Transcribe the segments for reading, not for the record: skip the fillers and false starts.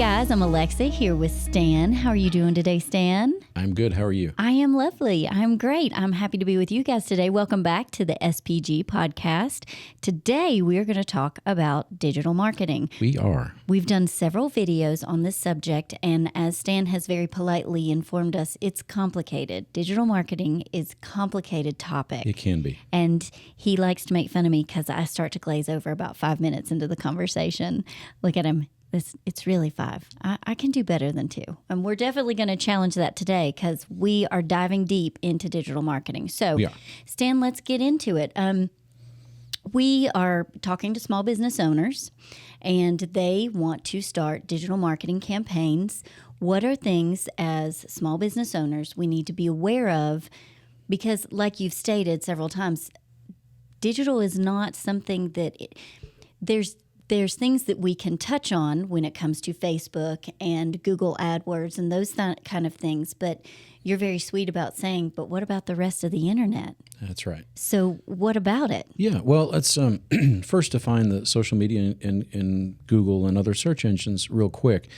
guys, I'm Alexa here with Stan. How are you doing today, Stan? I'm good. How are you? I am lovely. I'm great. I'm happy to be with you guys today. Welcome back to the SPG podcast. Today, we are going to talk about digital marketing. We are. We've done several videos on this subject, and as Stan has very politely informed us, it's complicated. Digital marketing is a complicated topic. It can be. And he likes to make fun of me because I start to glaze over about 5 minutes into the conversation. Look at him. It's really 5. I can do better than 2. And we're definitely going to challenge that today because we are diving deep into digital marketing. So, Stan, let's get into it. We are talking to small business owners, and they want to start digital marketing campaigns. What are things as small business owners we need to be aware of? Because like you've stated several times, digital is not something that there's things that we can touch on when it comes to Facebook and Google AdWords and those kind of things. But you're very sweet about saying, but what about the rest of the internet? That's right. So what about it? Yeah, well, let's first define the social media in Google and other search engines real quick.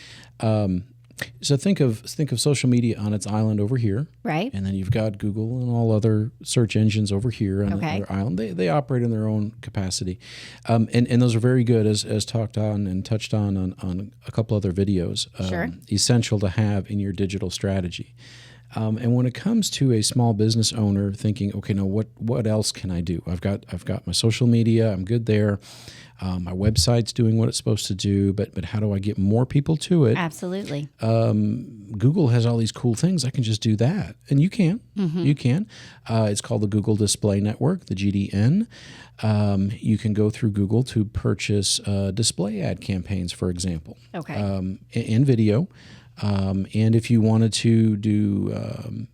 So think of social media on its island over here, right? And then you've got Google and all other search engines over here on their island. They operate in their own capacity, and those are very good as talked on and touched on a couple other videos. Sure. Essential to have in your digital strategy. And when it comes to a small business owner thinking, okay, now what else can I do? I've got my social media, I'm good there. My website's doing what it's supposed to do, but how do I get more people to it? Absolutely. Google has all these cool things. I can just do that. And you can. Mm-hmm. You can. It's called the Google Display Network, the GDN. You can go through Google to purchase display ad campaigns, for example. Okay. In video. And if you wanted to do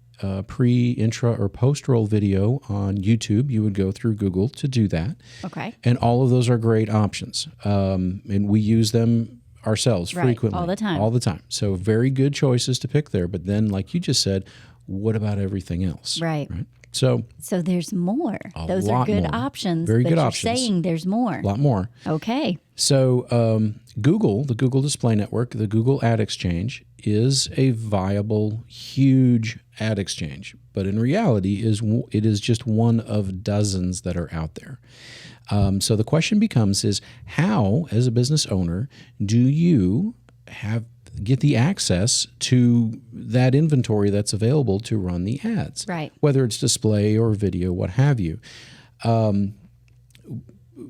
pre, intra, or post-roll video on YouTube, you would go through Google to do that. Okay. And all of those are great options. And we use them ourselves frequently. All the time. All the time. So very good choices to pick there. But then, like you just said, what about everything else? Right. So there's more. Those are good options. Very good you're options. Saying there's more. A lot more. Okay. So Google, the Google Display Network, the Google Ad Exchange is a viable, huge ad exchange. But in reality, it is just one of dozens that are out there. So the question becomes is how, as a business owner, do you get the access to that inventory that's available to run the ads? Right. Whether it's display or video, what have you.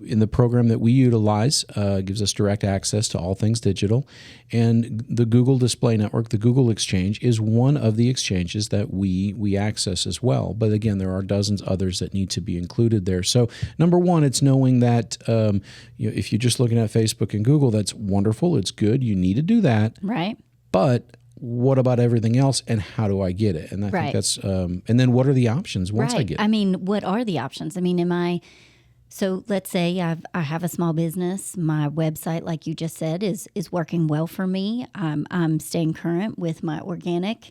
In the program that we utilize, gives us direct access to all things digital. And the Google Display Network, the Google Exchange, is one of the exchanges that we access as well. But again, there are dozens others that need to be included there. So number one, it's knowing that if you're just looking at Facebook and Google, that's wonderful. It's good. You need to do that. Right. But what about everything else, and how do I get it? And I think that's and then what are the options once I get it? I mean, what are the options? I mean, so let's say I have a small business. My website, like you just said, is working well for me. I'm staying current with my organic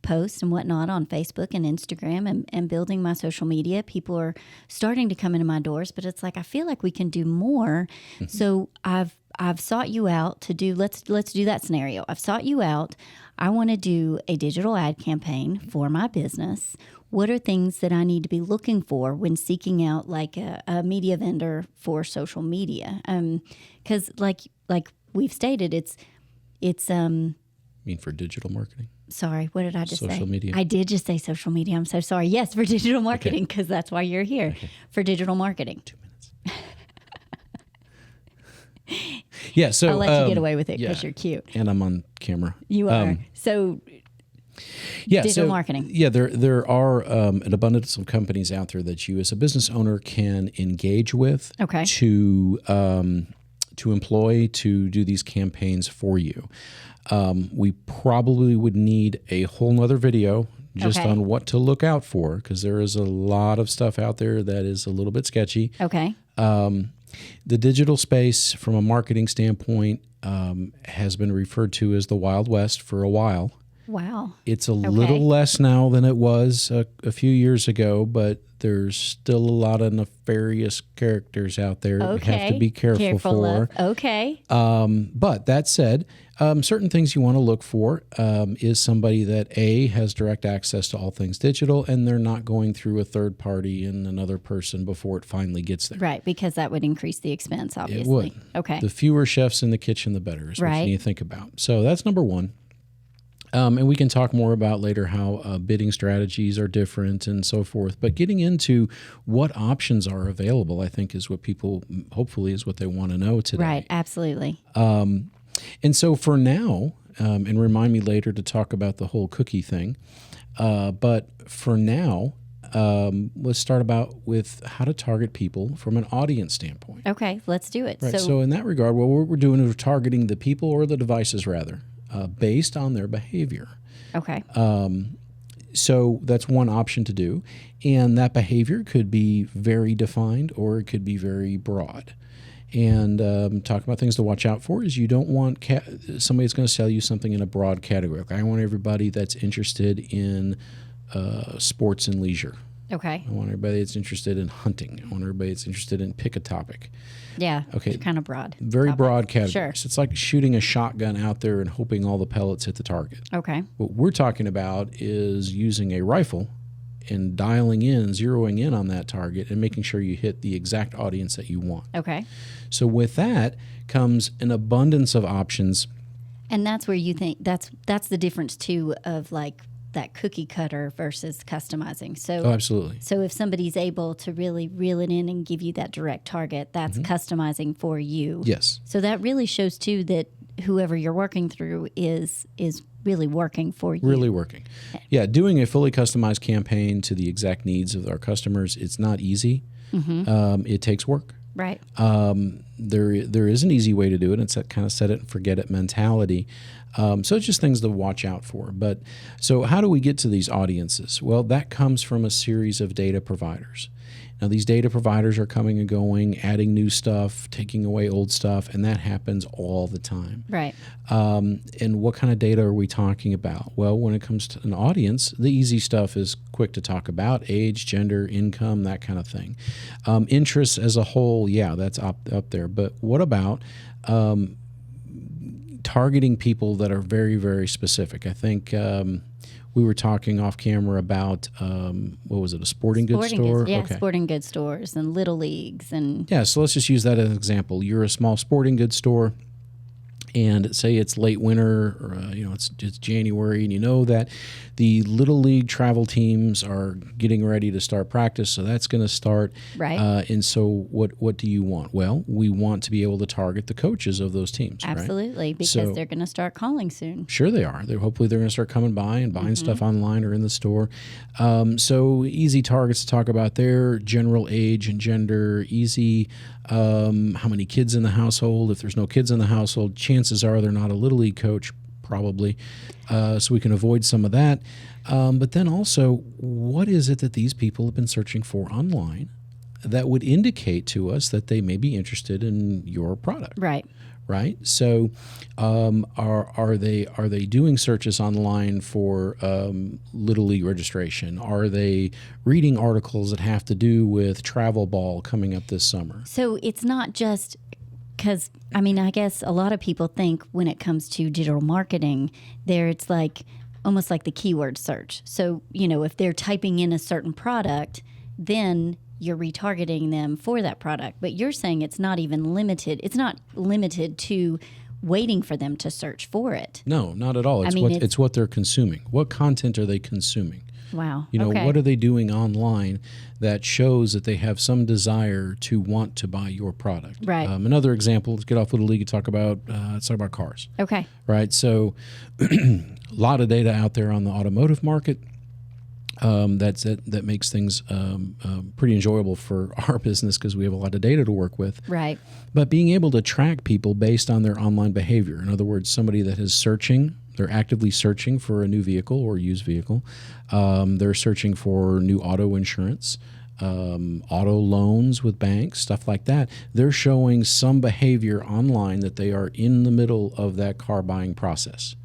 posts and whatnot on Facebook and Instagram and building my social media. People are starting to come into my doors, but it's like I feel like we can do more. Mm-hmm. So I've sought you out to do, let's do that scenario. I've sought you out. I want to do a digital ad campaign for my business. What are things that I need to be looking for when seeking out like a media vendor for social media? Because like we've stated, it's You mean for digital marketing? Sorry, what did I just say? Social media. I did just say social media. I'm so sorry. Yes, for digital marketing, because that's why you're here, for digital marketing. 2 minutes. Yeah, so I'll let you get away with it because you're cute. And I'm on camera. You are. Digital marketing. Yeah, there are an abundance of companies out there that you as a business owner can engage with to employ to do these campaigns for you. We probably would need a whole nother video just on what to look out for, because there is a lot of stuff out there that is a little bit sketchy. Okay. The digital space, from a marketing standpoint, has been referred to as the Wild West for a while. Wow. It's a little less now than it was a few years ago, but there's still a lot of nefarious characters out there that we have to be careful for. Okay. But that said, certain things you want to look for is somebody that A, has direct access to all things digital, and they're not going through a third party and another person before it finally gets there. Right, because that would increase the expense, obviously. It would. Okay. The fewer chefs in the kitchen, the better is what Right. you need to think about. So that's number one. And we can talk more about later how bidding strategies are different and so forth. But getting into what options are available, I think, is what people, hopefully, is what they want to know today. Right, absolutely. And so for now, and remind me later to talk about the whole cookie thing. But for now, let's start with how to target people from an audience standpoint. Okay, let's do it. Right. So in that regard, what we're doing is targeting the people or the devices, rather, based on their behavior. Okay. So that's one option to do. And that behavior could be very defined or it could be very broad. And talk about things to watch out for is you don't want somebody that's going to sell you something in a broad category. Like I want everybody that's interested in sports and leisure. Okay. I want everybody that's interested in hunting. I want everybody that's interested in pick a topic. Yeah. Okay. Kind of broad. Very broad categories. Sure. It's like shooting a shotgun out there and hoping all the pellets hit the target. Okay. What we're talking about is using a rifle and dialing in, zeroing in on that target and making sure you hit the exact audience that you want. Okay. So with that comes an abundance of options. And that's where you think that's the difference too of like that cookie cutter versus customizing. So Oh, absolutely. So if somebody's able to really reel it in and give you that direct target, that's customizing for you. Yes. So that really shows too that whoever you're working through is really working for you. Really working. Yeah, doing a fully customized campaign to the exact needs of our customers, it's not easy. It takes work. Right. There is an easy way to do it. It's that kind of set it and forget it mentality. So it's just things to watch out for. But so how do we get to these audiences? Well, that comes from a series of data providers. Now, these data providers are coming and going, adding new stuff, taking away old stuff, and that happens all the time. Right. And what kind of data are we talking about? Well, when it comes to an audience, the easy stuff is quick to talk about: age, gender, income, that kind of thing. Interests as a whole, yeah, that's up there. But what about targeting people that are very, very specific? I think we were talking off camera about, what was it, a sporting goods store? Yeah, okay. Sporting goods stores and little leagues. Yeah, so let's just use that as an example. You're a small sporting goods store, and say it's late winter, or it's January, and you know that the Little League travel teams are getting ready to start practice, so that's going to start. Right. And so what do you want? Well, we want to be able to target the coaches of those teams. Absolutely, right? because they're going to start calling soon. Sure they are. Hopefully they're going to start coming by and buying stuff online or in the store. So easy targets to talk about there: general age and gender, easy how many kids in the household. If there's no kids in the household, chances are they're not a Little League coach, probably. So we can avoid some of that. But then also, what is it that these people have been searching for online that would indicate to us that they may be interested in your product? Right. Right. So, are they doing searches online for Little League registration? Are they reading articles that have to do with travel ball coming up this summer? So it's not just because I guess a lot of people think when it comes to digital marketing, it's like almost like the keyword search. So if they're typing in a certain product, then you're retargeting them for that product. But you're saying it's not even limited. It's not limited to waiting for them to search for it. No, not at all. It's what they're consuming. What content are they consuming? Wow. Okay. What are they doing online that shows that they have some desire to want to buy your product? Right. Another example, let's get off Little League and talk about cars. Okay. Right. So a lot of data out there on the automotive market. That makes things pretty enjoyable for our business because we have a lot of data to work with. Right. But being able to track people based on their online behavior, in other words, somebody that is searching, they're actively searching for a new vehicle or used vehicle. They're searching for new auto insurance, auto loans with banks, stuff like that. They're showing some behavior online that they are in the middle of that car buying process.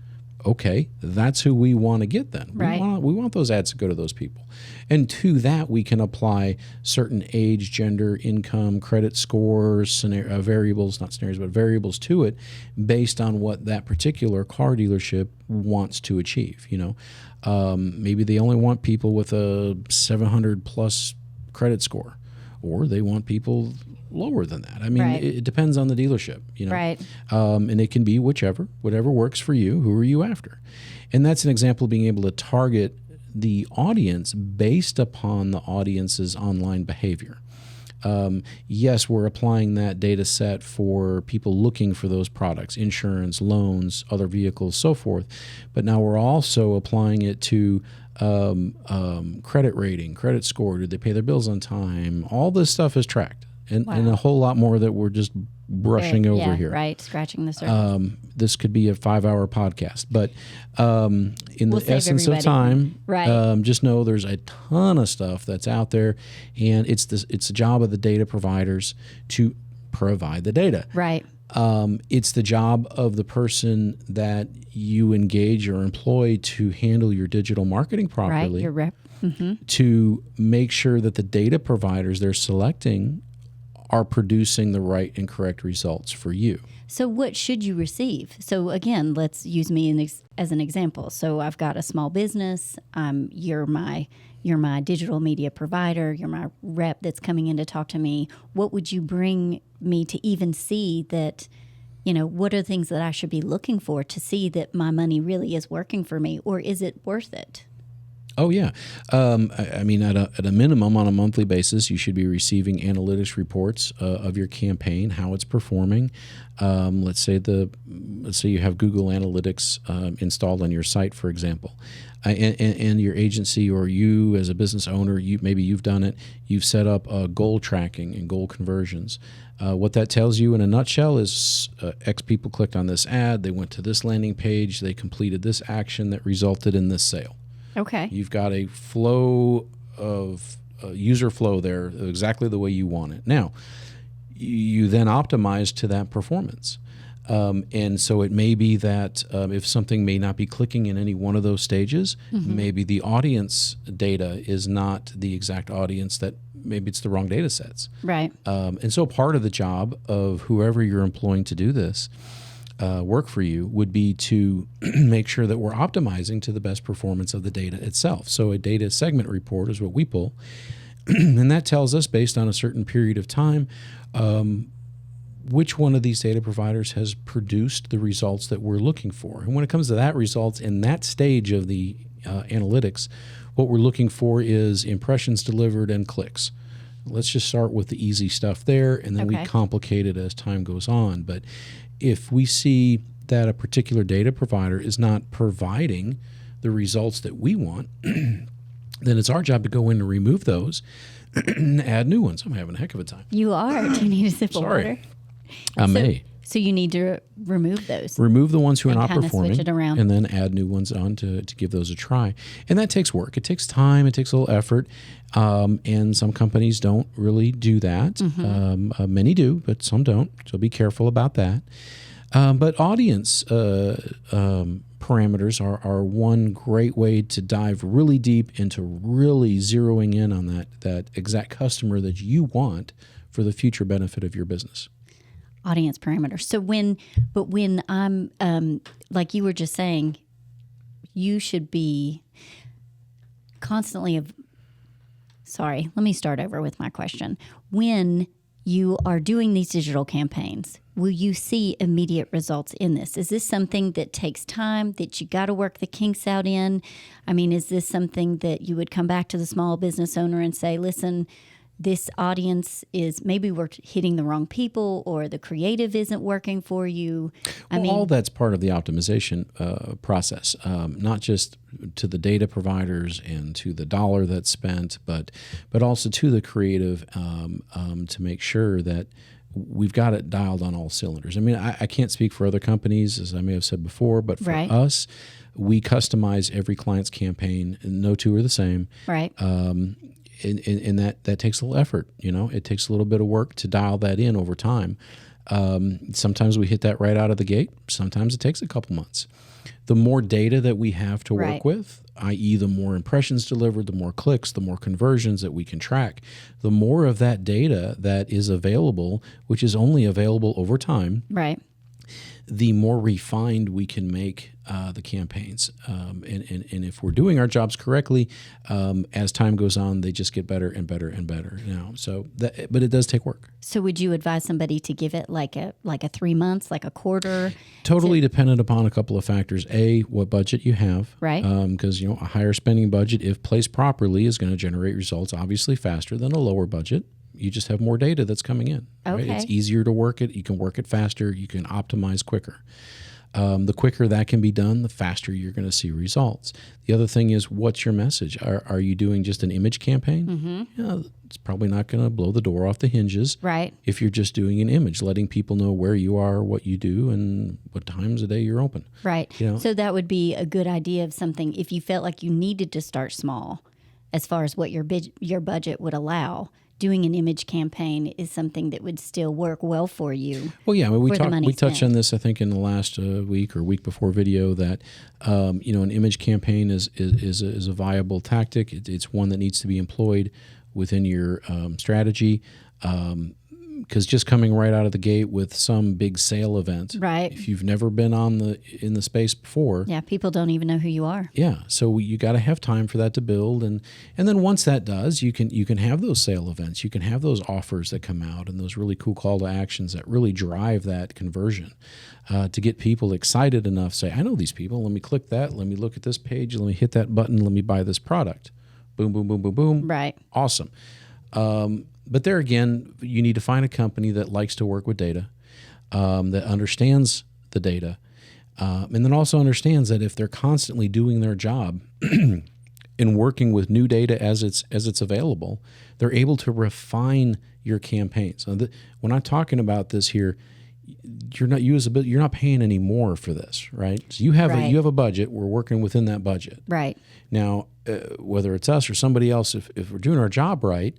Okay, that's who we want to get then. Right. We want those ads to go to those people. And to that, we can apply certain age, gender, income, credit scores, variables, not scenarios, but variables to it based on what that particular car dealership wants to achieve. Maybe they only want people with a 700 plus credit score, or they want people lower than that. I mean, Right. it depends on the dealership, Right. And it can be whatever works for you. Who are you after? And that's an example of being able to target the audience based upon the audience's online behavior. Yes, we're applying that data set for people looking for those products, insurance, loans, other vehicles, so forth. But now we're also applying it to credit rating, credit score. Did they pay their bills on time? All this stuff is tracked. And a whole lot more that we're just brushing over here. Right, scratching the surface. This could be a 5-hour podcast, but in We'll the save essence of everybody. time, Right. just know there's a ton of stuff that's out there, and it's the job of the data providers to provide the data. Right. It's the job of the person that you engage or employ to handle your digital marketing Right. properly, Your rep. to make sure that the data providers they're selecting are producing the right and correct results for you. So what should you receive? So again, let's use me as an example. So I've got a small business. You're my digital media provider. You're my rep that's coming in to talk to me. What would you bring me to even see that, what are things that I should be looking for to see that my money really is working for me, or is it worth it? Oh, yeah. I mean, at a minimum, on a monthly basis, you should be receiving analytics reports of your campaign, how it's performing. Let's say you have Google Analytics installed on your site, for example, and your agency or you as a business owner, maybe you've done it. You've set up goal tracking and goal conversions. What that tells you in a nutshell is X people clicked on this ad, they went to this landing page, they completed this action that resulted in this sale. Okay. You've got a flow of user flow there exactly the way you want it. Now, you then optimize to that performance. And so it may be that if something may not be clicking in any one of those stages, maybe the audience data is not the exact audience that maybe it's the wrong data sets. Right. And so part of the job of whoever you're employing to do this work for you would be to make sure that we're optimizing to the best performance of the data itself. So a data segment report is what we pull, and that tells us based on a certain period of time which one of these data providers has produced the results that we're looking for. And when it comes to that results in that stage of the analytics, what we're looking for is impressions delivered and clicks. Let's just start with the easy stuff there, and then we complicate it as time goes on. But if we see that a particular data provider is not providing the results that we want, then it's our job to go in and remove those and add new ones. I'm having a heck of a time. You are. Do you need a sip of water? I may. So you need to remove those. Remove the ones who are not kinda switch performing it around. and then add new ones on to give those a try. And that takes work. It takes time. It takes a little effort. And some companies don't really do that. Many do, but some don't. So be careful about that. But audience parameters are one great way to dive really deep into really zeroing in on that exact customer that you want for the future benefit of your business. Audience parameters. So when I'm like you were just saying, you should be constantly sorry, let me start over with my question. When you are doing these digital campaigns, will you see immediate results in this? Is this something that takes time, that you got to work the kinks out in? I mean, is this something that you would come back to the small business owner and say, listen, this audience is maybe we're hitting the wrong people, or the creative isn't working for you? All that's part of the optimization process, not just to the data providers and to the dollar that's spent, but also to the creative to make sure that we've got it dialed on all cylinders. I mean, I can't speak for other companies, as I may have said before, but for us, we customize every client's campaign, and no two are the same. Right. And that takes a little effort. It takes a little bit of work to dial that in over time. Sometimes we hit that right out of the gate. Sometimes it takes a couple months. the more data that we have to Right. work with, i.e. the more impressions delivered, the more clicks, the more conversions that we can track, the more of that data that is available, which is only available over time, Right. the more refined we can make the campaigns. And if we're doing our jobs correctly, as time goes on, they just get better and better and better now. But it does take work. So would you advise somebody to give it like a 3 months, like a quarter? Totally dependent upon a couple of factors. A, what budget you have. Right. Because, a higher spending budget, if placed properly, is going to generate results obviously faster than a lower budget. You just have more data that's coming in. Right? Okay. It's easier to work it. You can work it faster. You can optimize quicker. The quicker that can be done, the faster you're going to see results. The other thing is, what's your message? Are you doing just an image campaign? Mm-hmm. Yeah, it's probably not going to blow the door off the hinges. Right. If you're just doing an image, letting people know where you are, what you do, and what times a day you're open. Right. So that would be a good idea of something if you felt like you needed to start small as far as what your budget would allow. Doing an image campaign is something that would still work well for you. Well, yeah, I mean, we touched spent. on this, I think, in the last week or week before video that an image campaign is a viable tactic. It's one that needs to be employed within your strategy. Because just coming right out of the gate with some big sale event, Right. if you've never been in the space before, Yeah, people don't even know who you are. yeah, so you got to have time for that to build, and then once that does, you can have those sale events, you can have those offers that come out, and those really cool call to actions that really drive that conversion to get people excited enough. Say, I know these people. Let me click that. Let me look at this page. Let me hit that button. Let me buy this product. Boom, boom, boom, boom, boom. Right. Awesome. But there again, you need to find a company that likes to work with data, that understands the data, and then also understands that if they're constantly doing their job and working with new data as it's available, they're able to refine your campaigns. So when I'm talking about this here, you're not paying any more for this, right? So you have a budget. We're working within that budget. Right. Now, whether it's us or somebody else, if we're doing our job right,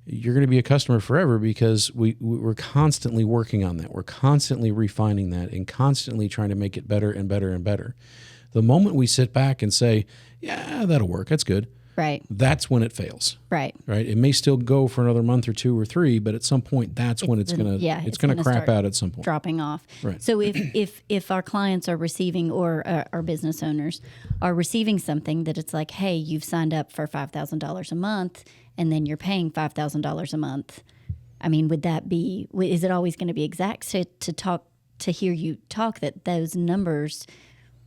you're going to be a customer forever because we're constantly working on that. We're constantly refining that and constantly trying to make it better and better and better. The moment we sit back and say, yeah, that'll work, that's good, Right. that's when it fails. Right. Right? It may still go for another month or 2 or 3, but at some point, that's when it's going to crap out at some point. Dropping off. Right. So if our clients are receiving or our business owners are receiving something that it's like, hey, you've signed up for $5,000 a month and then you're paying $5,000 a month. I mean, is it always going to be exact to hear you talk that those numbers,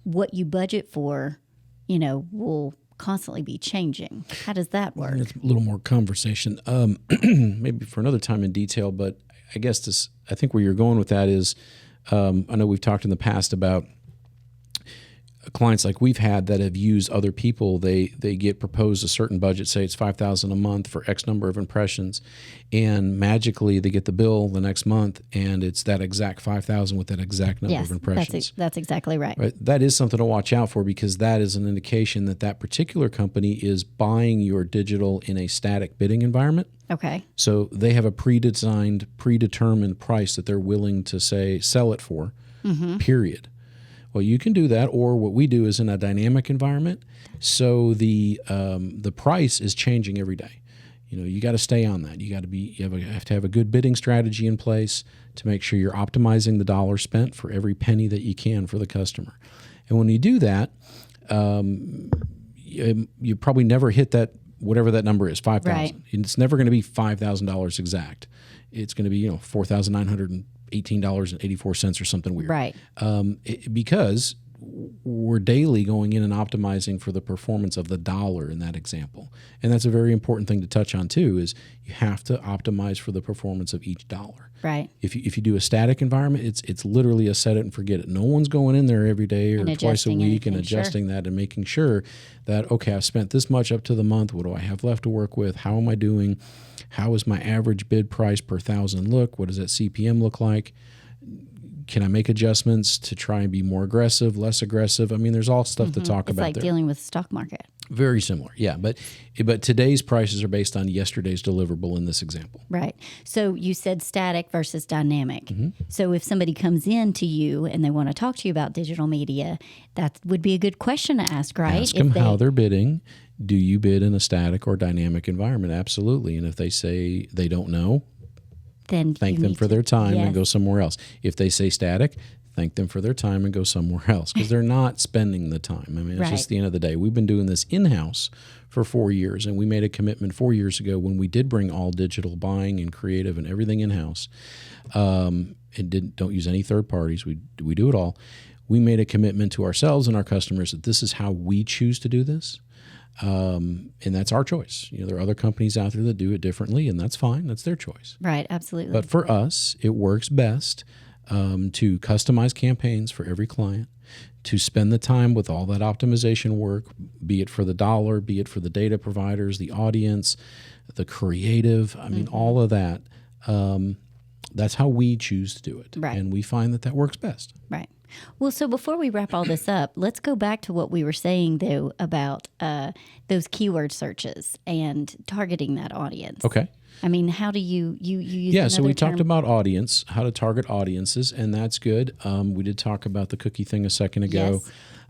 what you budget for, will constantly be changing? How does that work? It's a little more conversation, maybe for another time in detail. But I guess I think where you're going with that is, I know we've talked in the past about clients like we've had that have used other people. They get proposed a certain budget, say it's $5,000 a month for X number of impressions, and magically they get the bill the next month, and it's that exact $5,000 with that exact number of impressions. That's exactly right. Right. That is something to watch out for because that is an indication that particular company is buying your digital in a static bidding environment. Okay. So they have a predetermined price that they're willing to sell it for, period. Well, you can do that, or what we do is in a dynamic environment. So the price is changing every day. You got to stay on that. You have to have a good bidding strategy in place to make sure you're optimizing the dollar spent for every penny that you can for the customer. And when you do that, you probably never hit that, whatever that number is, $5,000. Right. It's never going to be $5,000 exact. It's going to be $4,918.84 or something weird. Right. Because we're daily going in and optimizing for the performance of the dollar in that example. And that's a very important thing to touch on too, is you have to optimize for the performance of each dollar. Right. If you do a static environment, it's literally a set it and forget it. No one's going in there every day or twice a week and adjusting that and making sure that, okay, I've spent this much up to the month. What do I have left to work with? How am I doing? How is my average bid price per 1,000 look? What does that CPM look like? Can I make adjustments to try and be more aggressive, less aggressive? I mean, there's all stuff to talk about It's like there. dealing with the stock market. Very similar, yeah. But today's prices are based on yesterday's deliverable in this example. Right. So you said static versus dynamic. Mm-hmm. So if somebody comes in to you and they want to talk to you about digital media, that would be a good question to ask, right? Ask them how they're bidding. Do you bid in a static or dynamic environment? Absolutely. And if they say they don't know, then thank them for their time yes. and go somewhere else. If they say static, thank them for their time and go somewhere else, because they're not spending the time. I mean, it's just the end of the day. We've been doing this in-house for 4 years, and we made a commitment 4 years ago when we did bring all digital buying and creative and everything in-house, and don't use any third parties. We do it all. We made a commitment to ourselves and our customers that this is how we choose to do this. And that's our choice. There are other companies out there that do it differently, and that's fine. That's their choice. Right, absolutely. But for us, it works best to customize campaigns for every client, to spend the time with all that optimization work, be it for the dollar, be it for the data providers, the audience, the creative. I mean, all of that. That's how we choose to do it. Right. And we find that works best. Right. Well, so before we wrap all this up, let's go back to what we were saying, though, about those keyword searches and targeting that audience. Okay. I mean, how do you use Yeah, so we term? talked about audience, how to target audiences, and that's good. We did talk about the cookie thing a second ago.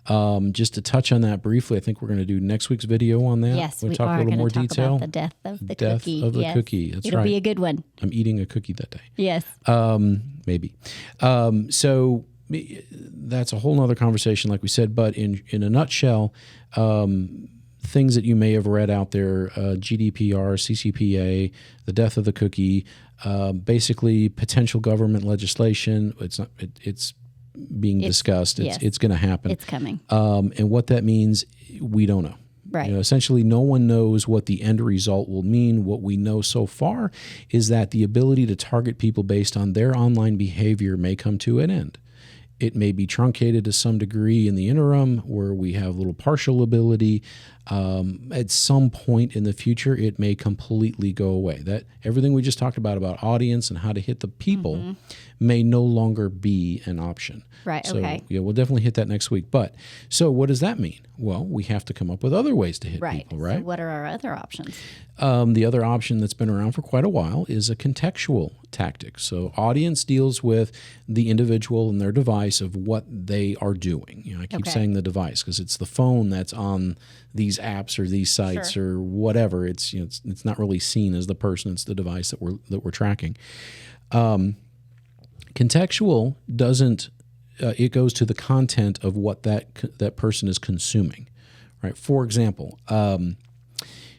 Yes. Just to touch on that briefly, I think we're going to do next week's video on that. Yes, we'll we talk are a little going more to talk detail. about the death of the Death cookie. of the Yes. cookie. That's It'll right. be a good one. I'm eating a cookie that day. Yes. Maybe. So that's a whole nother conversation, like we said. But in a nutshell, things that you may have read out there, GDPR, CCPA, the death of the cookie, basically potential government legislation. It's being discussed. It's going to happen. It's coming. And what that means, we don't know. Right. Essentially, no one knows what the end result will mean. What we know so far is that the ability to target people based on their online behavior may come to an end. It may be truncated to some degree in the interim, where we have a little partial ability. At some point in the future, it may completely go away. That everything we just talked about audience and how to hit the people may no longer be an option. Right, so, okay. Yeah, we'll definitely hit that next week. But so what does that mean? Well, we have to come up with other ways to hit people, right? So what are our other options? The other option that's been around for quite a while is a contextual tactic. So audience deals with the individual and their device of what they are doing. I keep saying the device because it's the phone that's on these apps or these sites or whatever. It's it's not really seen as the person; it's the device that we're tracking. Contextual doesn't. It goes to the content of what that person is consuming, right? For example,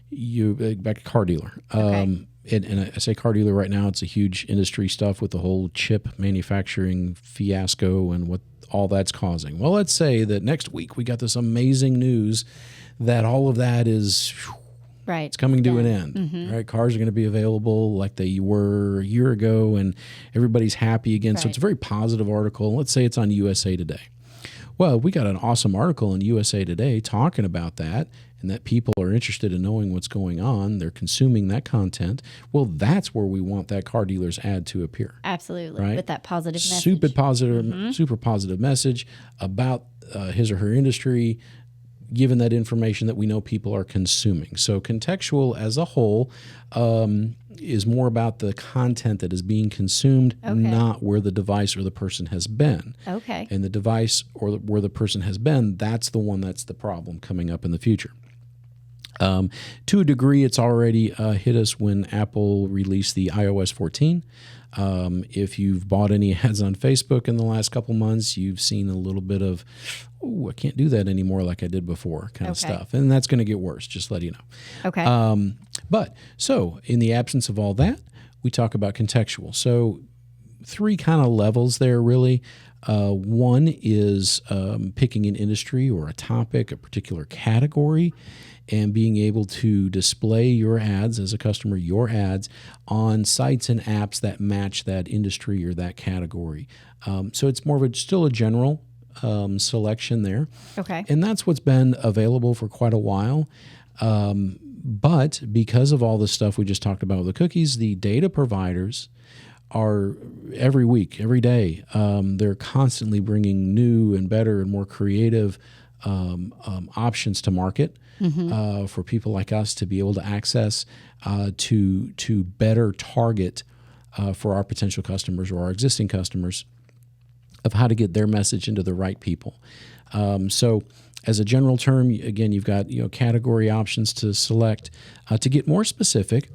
you back to car dealer. And I say car dealer right now, it's a huge industry stuff with the whole chip manufacturing fiasco and what all that's causing. Well, let's say that next week we got this amazing news that all of that is it's coming to an end. Right? Cars are going to be available like they were a year ago, and everybody's happy again. So it's a very positive article. Let's say it's on USA Today. Well, we got an awesome article in USA Today talking about that, and that people are interested in knowing what's going on. They're consuming that content. Well, that's where we want that car dealer's ad to appear. Absolutely. Right? With that positive message. Super positive message about his or her industry, given that information that we know people are consuming. So contextual as a whole is more about the content that is being consumed, not where the device or the person has been. Okay. And the device or where the person has been, that's the one that's the problem coming up in the future. To a degree, it's already hit us when Apple released the iOS 14. If you've bought any ads on Facebook in the last couple months, you've seen a little bit of, I can't do that anymore like I did before kind of stuff. And that's going to get worse, just let you know. Okay. But so in the absence of all that, we talk about contextual. So 3 kind of levels there, really. One is picking an industry or a topic, a particular category, and being able to display your ads as a customer, your ads on sites and apps that match that industry or that category. So it's more of still a general selection there. Okay. And that's what's been available for quite a while. But because of all the stuff we just talked about with the cookies, the data providers are every week, every day, they're constantly bringing new and better and more creative options to market. for people like us to be able to access to better target for our potential customers or our existing customers of how to get their message into the right people. So as a general term, again, you've got category options to select. To get more specific,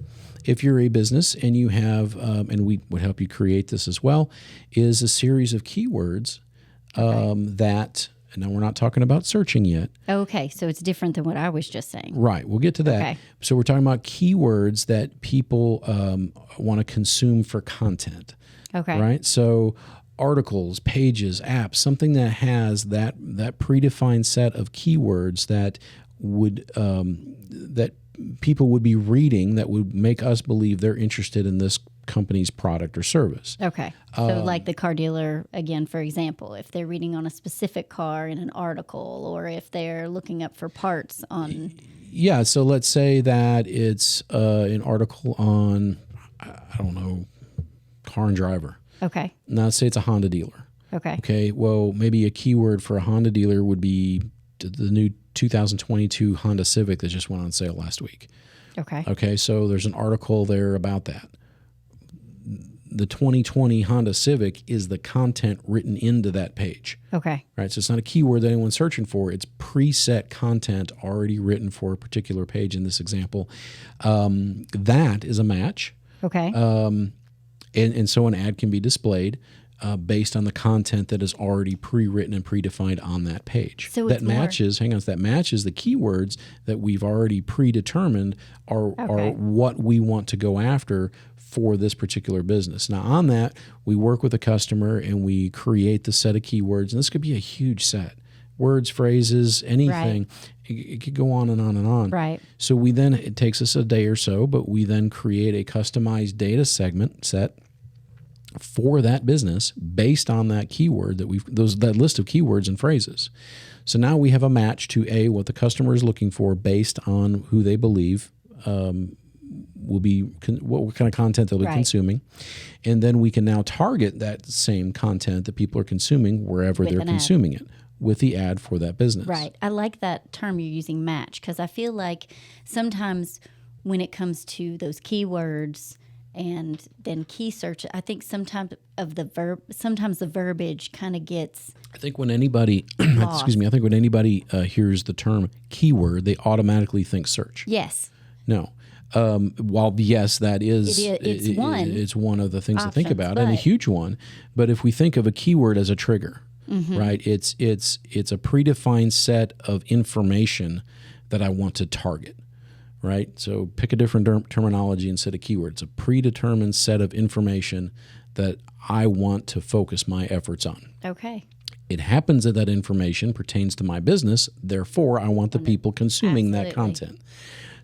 if you're a business and you have, and we would help you create this as well, is a series of keywords that, and now we're not talking about searching yet. Okay, so it's different than what I was just saying. Right, we'll get to that. Okay. So we're talking about keywords that people want to consume for content. Okay. Right, so articles, pages, apps, something that has that predefined set of keywords that would that people would be reading that would make us believe they're interested in this company's product or service. Okay. So like the car dealer, again, for example, if they're reading on a specific car in an article, or if they're looking up for parts on... Yeah, so let's say that it's an article on, I don't know, Car and Driver. Okay. Now let's say it's a Honda dealer. Okay. Okay, well, maybe a keyword for a Honda dealer would be the new 2022 Honda Civic that just went on sale last week. Okay. Okay, so there's an article there about that. The 2020 Honda Civic is the content written into that page. Okay. Right, so it's not a keyword that anyone's searching for. It's preset content already written for a particular page in this example. That is a match. Okay. And so an ad can be displayed based on the content that is already pre-written and predefined on that page. So that matches the keywords that we've already predetermined are what we want to go after for this particular business. Now on that, we work with a customer and we create the set of keywords, and this could be a huge set. Words, phrases, anything. Right. It could go on and on and on. Right. So it takes us a day or so, but we then create a customized data set for that business based on that keyword that that list of keywords and phrases. So now we have a match to what the customer is looking for based on who they believe will be what kind of content they'll be consuming, and then we can now target that same content that people are consuming wherever they're consuming it with the ad for that business. Right. I like that term you're using, match, because I feel like sometimes when it comes to those keywords and then key search, I think sometimes the verbiage kind of gets... I think when anybody, hears the term keyword, they automatically think search. Yes. No. While yes, that is it's one of the things to think about, and a huge one. But if we think of a keyword as a trigger, right? It's a predefined set of information that I want to target, right? So pick a different terminology instead of keyword. It's a predetermined set of information that I want to focus my efforts on. Okay. It happens that information pertains to my business. Therefore, I want the people consuming that content.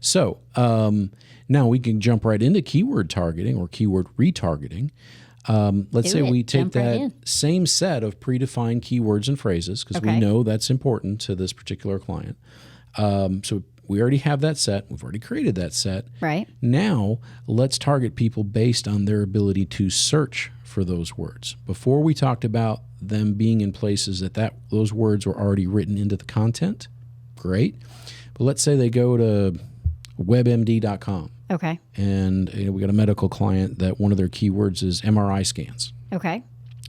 So now we can jump right into keyword targeting or keyword retargeting. Let's say we take that same set of predefined keywords and phrases, because we know that's important to this particular client. So we already have that set. We've already created that set. Right. Now let's target people based on their ability to search for those words. Before we talked about them being in places that those words were already written into the content. Great. But let's say they go to webmd.com. Okay. And we got a medical client that one of their keywords is MRI scans. Okay.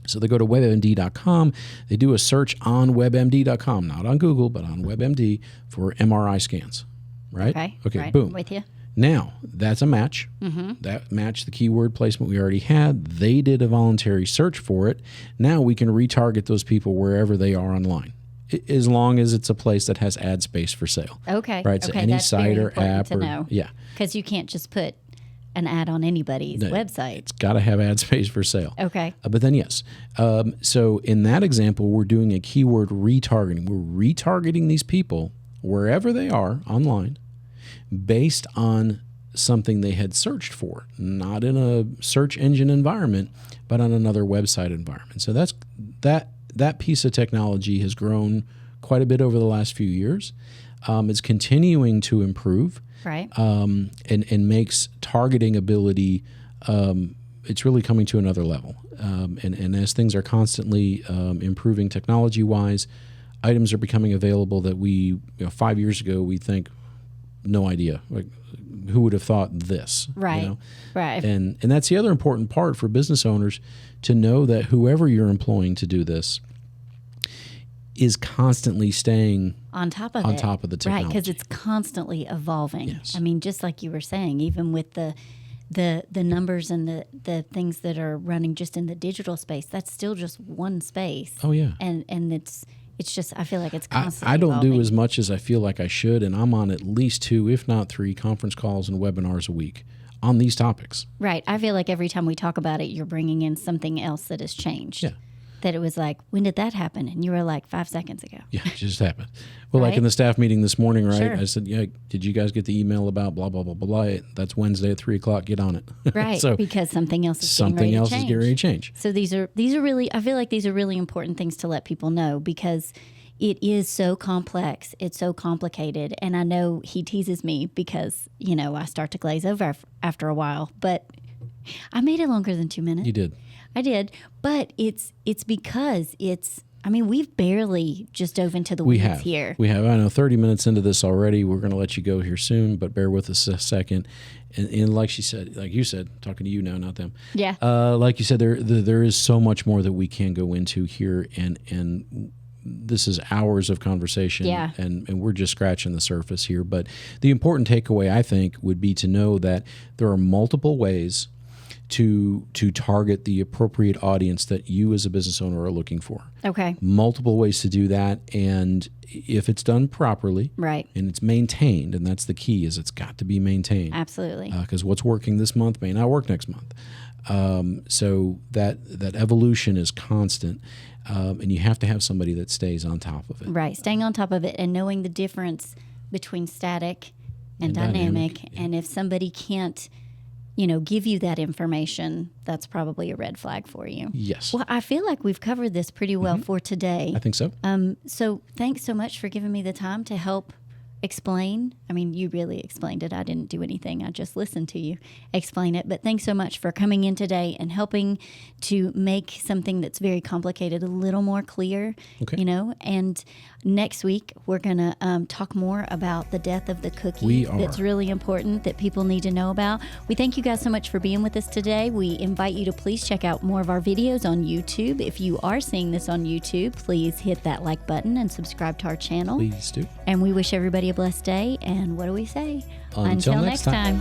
So they go to webmd.com. They do a search on webmd.com, not on Google, but on WebMD for MRI scans. Right? Okay. Right. Boom. I'm with you. Now, that's a match. That matched the keyword placement we already had. They did a voluntary search for it. Now we can retarget those people wherever they are online, as long as it's a place that has ad space for sale. Okay. Right. So any site or app to know. Yeah. Because you can't just put an ad on anybody's website. It's got to have ad space for sale. Okay. But then yes. So in that example, we're doing a keyword retargeting. We're retargeting these people wherever they are online based on something they had searched for, not in a search engine environment, but on another website environment. So that piece of technology has grown quite a bit over the last few years. It's continuing to improve, right? And makes targeting ability. It's really coming to another level. And as things are constantly improving technology-wise, items are becoming available that 5 years ago we think, no idea. Like, who would have thought this? Right. You know? Right. And that's the other important part for business owners, to know that whoever you're employing to do this is constantly staying on top of the technology. Right, because it's constantly evolving. Yes. I mean, just like you were saying, even with the numbers and the things that are running just in the digital space, that's still just one space. Oh, yeah. And it's just, I feel like it's constantly I don't evolving. do as much as I feel like I should, and I'm on at least 2, if not 3, conference calls and webinars a week on these topics. Right. I feel like every time we talk about it, you're bringing in something else that has changed. Yeah. That it was like, when did that happen? And you were like, 5 seconds ago. Yeah, it just happened. Well, like Right? in the staff meeting this morning, right? Sure. I said, yeah, did you guys get the email about blah, blah, blah, blah, blah? That's Wednesday at 3 o'clock. Get on it. Right. So because something else is something else is getting ready to change. So these are really, I feel like these are really important things to let people know, because it is so complex. It's so complicated. And I know he teases me because, I start to glaze over after a while, but I made it longer than 2 minutes. You did. I did. But it's because we've barely just dove into the weeds here. We have. I know 30 minutes into this already. We're going to let you go here soon, but bear with us a second. And like you said, talking to you now, not them. Yeah. Like you said, there is so much more that we can go into here, and this is hours of conversation. Yeah. And we're just scratching the surface here. But the important takeaway, I think, would be to know that there are multiple ways to target the appropriate audience that you as a business owner are looking for. Okay. Multiple ways to do that, and if it's done properly, Right. and it's maintained, and that's the key, is it's got to be maintained. Absolutely. Because what's working this month may not work next month. So that evolution is constant, and you have to have somebody that stays on top of it. Right. Staying on top of it and knowing the difference between static and dynamic. Yeah. And if somebody can't, give you that information, that's probably a red flag for you. Yes. Well, I feel like we've covered this pretty well for today. I think so. So thanks so much for giving me the time to help explain. I mean, you really explained it. I didn't do anything. I just listened to you explain it. But thanks so much for coming in today and helping to make something that's very complicated a little more clear. Okay. And next week we're going to talk more about the death of the cookie. We are. That's really important that people need to know about. We thank you guys so much for being with us today. We invite you to please check out more of our videos on YouTube. If you are seeing this on YouTube, please hit that like button and subscribe to our channel. Please do. And we wish everybody a blessed day. And what do we say? Until next time.